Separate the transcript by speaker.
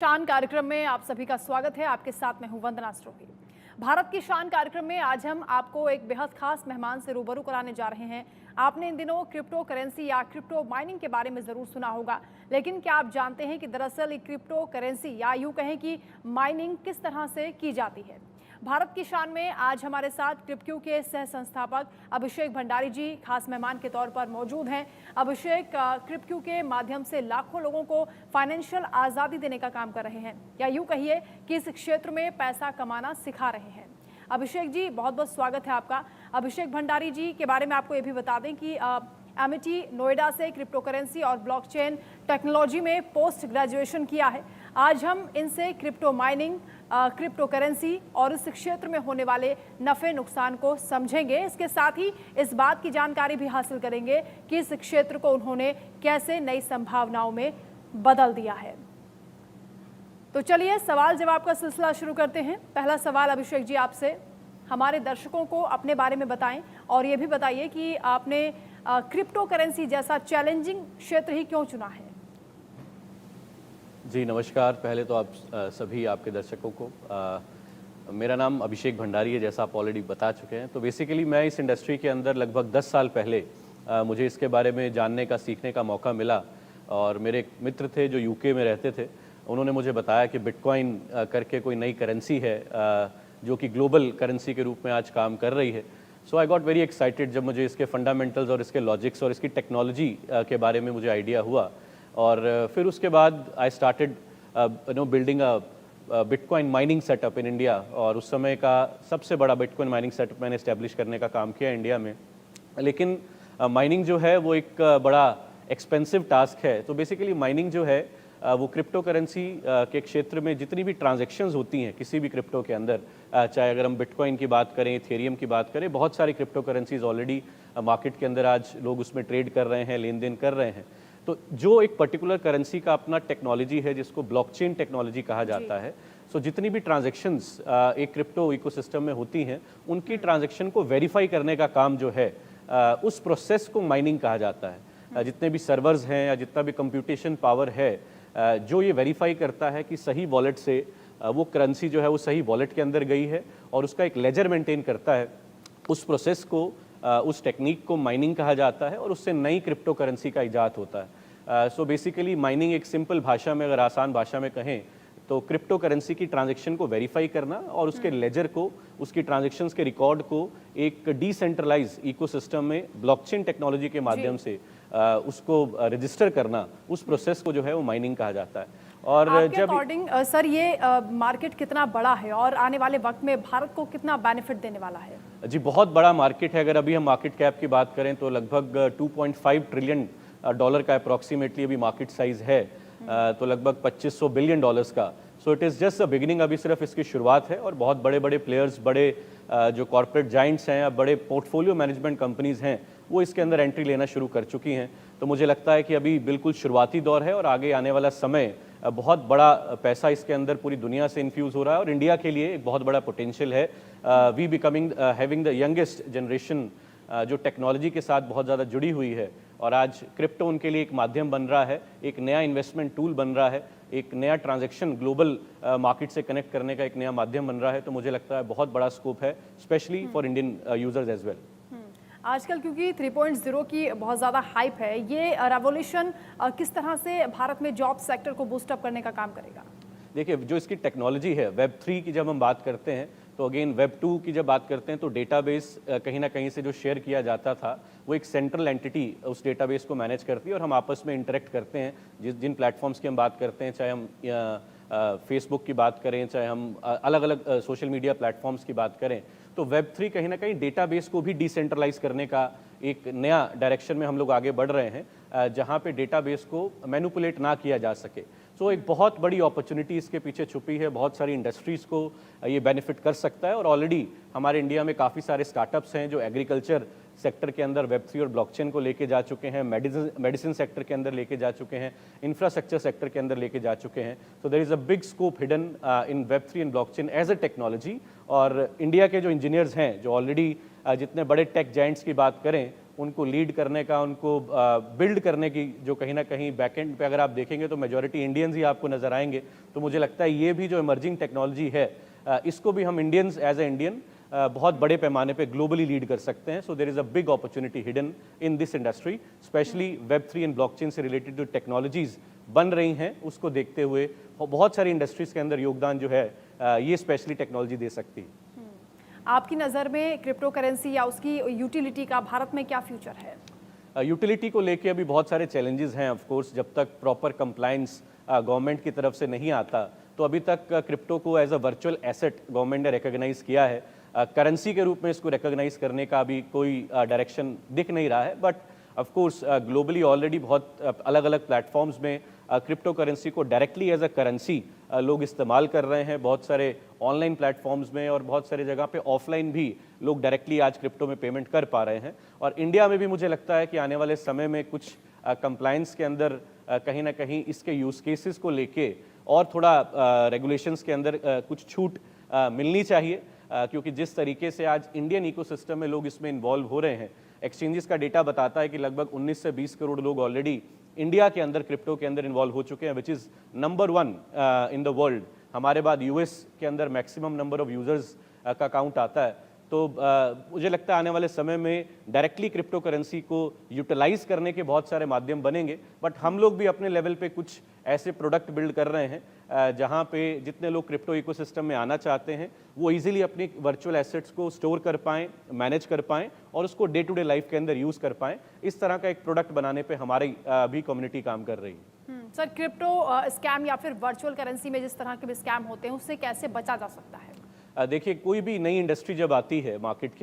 Speaker 1: शान कार्यक्रम में आप सभी का स्वागत है। आपके साथ मैं हूं वंदना स्ट्रोकी। भारत की शान कार्यक्रम में आज हम आपको एक बेहद खास मेहमान से रूबरू कराने जा रहे हैं। आपने इन दिनों क्रिप्टो करेंसी या क्रिप्टो माइनिंग के बारे में जरूर सुना होगा, लेकिन क्या आप जानते हैं कि दरअसल क्रिप्टो करेंसी या यूं कहें कि माइनिंग किस तरह से की जाती है। भारत की शान में आज हमारे साथ क्रिप्क्यू के सह संस्थापक अभिषेक भंडारी जी खास मेहमान के तौर पर मौजूद हैं। अभिषेक क्रिप्क्यू के माध्यम से लाखों लोगों को फाइनेंशियल आज़ादी देने का काम कर रहे हैं, या यूं कहिए कि इस क्षेत्र में पैसा कमाना सिखा रहे हैं। अभिषेक जी, बहुत बहुत स्वागत है आपका। अभिषेक भंडारी जी के बारे में आपको ये भी बता दें कि एमिटी नोएडा से क्रिप्टो करेंसी और ब्लॉकचेन टेक्नोलॉजी में पोस्ट ग्रेजुएशन किया है। आज हम इनसे क्रिप्टो माइनिंग, क्रिप्टो करेंसी और इस क्षेत्र में होने वाले नफे नुकसान को समझेंगे। इसके साथ ही इस बात की जानकारी भी हासिल करेंगे कि इस क्षेत्र को उन्होंने कैसे नई संभावनाओं में बदल दिया है। तो चलिए सवाल जवाब का सिलसिला शुरू करते हैं। पहला सवाल अभिषेक जी आपसे, हमारे दर्शकों को अपने बारे में बताएं और ये भी बताइए कि आपने क्रिप्टो करेंसी जैसा चैलेंजिंग क्षेत्र ही क्यों चुना है।
Speaker 2: जी नमस्कार। पहले तो आप सभी आपके दर्शकों को मेरा नाम अभिषेक भंडारी है, जैसा आप ऑलरेडी बता चुके हैं। तो बेसिकली मैं इस इंडस्ट्री के अंदर लगभग 10 साल पहले मुझे इसके बारे में जानने का, सीखने का मौका मिला। और मेरे एक मित्र थे जो यूके में रहते थे, उन्होंने मुझे बताया कि बिटकॉइन करके कोई नई करेंसी है जो कि ग्लोबल करेंसी के रूप में आज काम कर रही है। सो आई गॉट वेरी एक्साइटेड जब मुझे इसके फंडामेंटल्स और इसके लॉजिक्स और इसकी टेक्नोलॉजी के बारे में मुझे आइडिया हुआ। और फिर उसके बाद I started building a bitcoin mining setup in India. और उस समय का सबसे बड़ा बिटकॉइन माइनिंग सेटअप मैंने इस्टेब्लिश करने का काम किया इंडिया में। लेकिन माइनिंग जो है वो एक बड़ा एक्सपेंसिव टास्क है। तो बेसिकली माइनिंग जो है वो क्रिप्टो करेंसी के क्षेत्र में जितनी भी ट्रांजैक्शंस होती हैं किसी भी क्रिप्टो के अंदर, चाहे अगर हम बिटकॉइन की बात करें, इथेरियम की बात करें, बहुत सारी क्रिप्टो करेंसीज ऑलरेडी मार्केट के अंदर आज लोग उसमें ट्रेड कर रहे हैं, लेन देन कर रहे हैं। तो जो एक पर्टिकुलर करेंसी का अपना टेक्नोलॉजी है जिसको ब्लॉकचेन टेक्नोलॉजी कहा जाता है, सो जितनी भी ट्रांजैक्शंस एक क्रिप्टो इकोसिस्टम में होती हैं उनकी ट्रांजैक्शन को वेरीफाई करने का काम जो है उस प्रोसेस को माइनिंग कहा जाता है। जितने भी सर्वर्स हैं या जितना भी कंप्यूटेशन पावर है जो ये वेरीफाई करता है कि सही वॉलेट से वो करेंसी जो है वो सही वॉलेट के अंदर गई है और उसका एक लेजर मेंटेन करता है, उस प्रोसेस को, उस टेक्निक को माइनिंग कहा जाता है और उससे नई क्रिप्टो करेंसी का इजाद होता है। सो बेसिकली माइनिंग एक सिंपल भाषा में, अगर आसान भाषा में कहें तो क्रिप्टो करेंसी की ट्रांजैक्शन को वेरीफाई करना और उसके लेजर को, उसकी ट्रांजैक्शंस के रिकॉर्ड को एक डिसेंट्रलाइज इकोसिस्टम में ब्लॉकचेन टेक्नोलॉजी के माध्यम से उसको रजिस्टर करना, उस प्रोसेस को जो है वो माइनिंग कहा जाता है। और
Speaker 1: आपके अकॉर्डिंग सर ये मार्केट कितना बड़ा है और आने वाले वक्त में भारत को कितना बेनिफिट देने वाला है?
Speaker 2: जी बहुत बड़ा मार्केट है। अगर अभी हम मार्केट कैप की बात करें तो लगभग 2.5 ट्रिलियन डॉलर का अप्रॉक्सीमेटली अभी मार्केट साइज है, तो लगभग 2500 बिलियन डॉलर्स का। So it is just a beginning, अभी सिर्फ इसकी शुरुआत है और बहुत बड़े बड़े प्लेयर्स, बड़े जो कॉर्पोरेट जाइंट्स हैं या बड़े पोर्टफोलियो मैनेजमेंट कंपनीज़ हैं वो इसके अंदर एंट्री लेना शुरू कर चुकी हैं। तो मुझे लगता है कि अभी बिल्कुल शुरुआती दौर है और आगे आने वाला समय बहुत बड़ा पैसा इसके अंदर पूरी दुनिया से इन्फ्यूज़ हो रहा है और इंडिया के लिए एक बहुत बड़ा पोटेंशियल है। We becoming having the youngest generation जो टेक्नोलॉजी के साथ बहुत ज़्यादा जुड़ी हुई है और आज क्रिप्टो उनके लिए एक माध्यम बन रहा है, एक नया इन्वेस्टमेंट टूल बन रहा है, एक नया ट्रांजैक्शन ग्लोबल मार्केट से कनेक्ट करने का एक नया माध्यम बन रहा है। तो मुझे लगता है बहुत बड़ा स्कोप है, specially for Indian users as well.
Speaker 1: आजकल क्योंकि 3.0 की बहुत ज़्यादा हाइप है, ये रेवोल्यूशन किस तरह से भारत में जॉब सेक्टर को बूस्टअप करने का काम करेगा?
Speaker 2: देखिए जो इसकी टेक्नोलॉजी है, वेब 3 की जब हम बात करते हैं तो अगेन वेब 2 की जब बात करते हैं तो डेटाबेस कहीं ना कहीं से जो शेयर किया जाता था वो एक सेंट्रल एंटिटी उस डेटाबेस को मैनेज करती है और हम आपस में इंटरेक्ट करते हैं। जिन प्लेटफॉर्म्स की हम बात करते हैं, चाहे हम फेसबुक की बात करें, चाहे हम अलग अलग सोशल मीडिया प्लेटफॉर्म्स की बात करें, तो वेब 3 कहीं ना कहीं डेटाबेस को भी डिसेंट्रलाइज करने का एक नया डायरेक्शन में हम लोग आगे बढ़ रहे हैं, जहाँ पे डेटाबेस को मैनिपुलेट ना किया जा सके। सो एक बहुत बड़ी अपॉर्चुनिटी इसके पीछे छुपी है, बहुत सारी इंडस्ट्रीज़ को ये बेनिफिट कर सकता है और ऑलरेडी हमारे इंडिया में काफ़ी सारे स्टार्टअप्स हैं जो एग्रीकल्चर सेक्टर के अंदर वेब 3 और ब्लॉकचेन को लेके जा चुके हैं, मेडिसिन सेक्टर के अंदर लेके जा चुके हैं, इंफ्रास्ट्रक्चर सेक्टर के अंदर लेके जा चुके हैं। So there is a big scope hidden in web 3 and blockchain as a technology. और इंडिया के जो इंजीनियर्स हैं, जो ऑलरेडी जितने बड़े टेक जाइंट्स की बात करें उनको लीड करने का, उनको बिल्ड करने की जो कहीं ना कहीं बैकएंड पे अगर आप देखेंगे तो मेजॉरिटी इंडियंस ही आपको नज़र आएंगे। तो मुझे लगता है ये भी जो इमर्जिंग टेक्नोलॉजी है इसको भी हम इंडियंस एज ए इंडियन बहुत बड़े पैमाने पे ग्लोबली लीड कर सकते हैं। So there is a big opportunity hidden in this industry, specially वेब3 एंड ब्लॉकचेन से रिलेटेड जो टेक्नोलॉजीज बन रही हैं उसको देखते हुए बहुत सारी इंडस्ट्रीज़ के अंदर योगदान जो है ये स्पेशली टेक्नोलॉजी दे सकती है।
Speaker 1: आपकी नज़र में क्रिप्टो करेंसी या उसकी यूटिलिटी का भारत में क्या फ्यूचर है?
Speaker 2: यूटिलिटी को लेके अभी बहुत सारे चैलेंजेस हैं। ऑफ कोर्स जब तक प्रॉपर कंप्लायंस गवर्नमेंट की तरफ से नहीं आता तो अभी तक क्रिप्टो को as a virtual asset government ने रिकॉग्नाइज किया है। करेंसी के रूप में इसको रिकॉग्नाइज करने का अभी कोई डायरेक्शन दिख नहीं रहा है। But of course globally already बहुत अलग अलग प्लेटफॉर्म्स में क्रिप्टो करेंसी को डायरेक्टली एज अ करेंसी लोग इस्तेमाल कर रहे हैं। बहुत सारे ऑनलाइन प्लेटफॉर्म्स में और बहुत सारे जगह पे ऑफलाइन भी लोग डायरेक्टली आज क्रिप्टो में पेमेंट कर पा रहे हैं। और इंडिया में भी मुझे लगता है कि आने वाले समय में कुछ कंप्लायंस के अंदर कहीं ना कहीं इसके यूज़ केसेस को लेके और थोड़ा रेगुलेशंस के अंदर कुछ छूट मिलनी चाहिए, क्योंकि जिस तरीके से आज इंडियन इकोसिस्टम में लोग इसमें इन्वॉल्व हो रहे हैं, एक्सचेंजेस का डेटा बताता है कि लगभग 19 से 20 करोड़ लोग ऑलरेडी इंडिया के अंदर क्रिप्टो के अंदर इन्वॉल्व हो चुके हैं, which is number 1 in the world. हमारे बाद यूएस के अंदर मैक्सिमम नंबर ऑफ यूजर्स का काउंट आता है। तो मुझे लगता है आने वाले समय में डायरेक्टली क्रिप्टो करेंसी को यूटिलाइज करने के बहुत सारे माध्यम बनेंगे। बट हम लोग भी अपने लेवल पे कुछ ऐसे प्रोडक्ट बिल्ड कर रहे हैं जहां पे जितने लोग क्रिप्टो इकोसिस्टम में आना चाहते हैं वो इजीली अपनी वर्चुअल एसेट्स को स्टोर कर पाएं, मैनेज कर पाएं और उसको डे टू डे लाइफ के अंदर यूज़ कर पाएं। इस तरह का एक प्रोडक्ट बनाने पे हमारी भी कम्युनिटी काम कर रही है।
Speaker 1: सर, क्रिप्टो स्कैम या फिर वर्चुअल करेंसी में जिस तरह के भी स्कैम होते हैं उससे कैसे बचा जा सकता है?
Speaker 2: देखिए, कोई भी नई इंडस्ट्री जब आती है मार्केट